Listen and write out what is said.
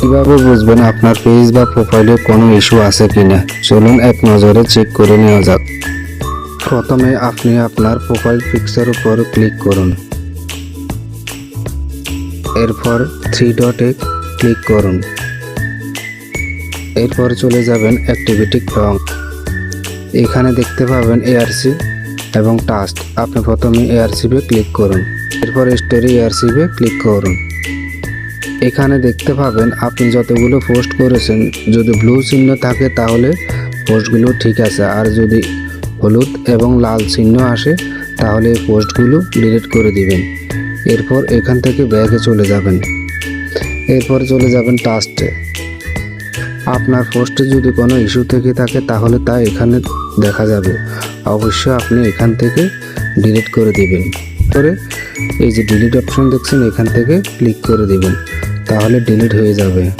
কিভাবে বুঝবেন আপনার পেজ বা প্রোফাইলে কোনো ইস্যু আছে কিনা? চলুন এক নজরে চেক করে নেওয়া যাক। প্রথমে আপনি আপনার প্রোফাইল পিকচার উপর ক্লিক করুন। এরপর থ্রি ডটে ক্লিক করুন। এরপর চলে যাবেন অ্যাক্টিভিটি রং। এখানে দেখতে পাবেন এআরসি এবং টাস্ক। আপনি প্রথমে এআরসিতে ক্লিক করুন। এরপর স্টোরি এআরসিতে ক্লিক করুন। এখানে দেখতে পাবেন আপনি যতগুলো পোস্ট করেছেন, যদি ব্লু চিহ্ন থাকে তাহলে পোস্টগুলো ঠিক আছে, আর যদি হলুদ এবং লাল চিহ্ন আসে তাহলে এই পোস্টগুলো ডিলিট করে দিবেন। এরপর এখান থেকে ব্যাকে চলে যাবেন। এরপর চলে যাবেন টাস্কে। আপনার পোস্টে যদি কোনো ইস্যু থেকে থাকে তাহলে তা এখানে দেখা যাবে। অবশ্যই আপনি এখান থেকে ডিলিট করে দিবেন। করে এই যে ডিলিট অপশন দেখছেন, এখান থেকে ক্লিক করে দিবেন, তাহলে ডিলিট হয়ে যাবে।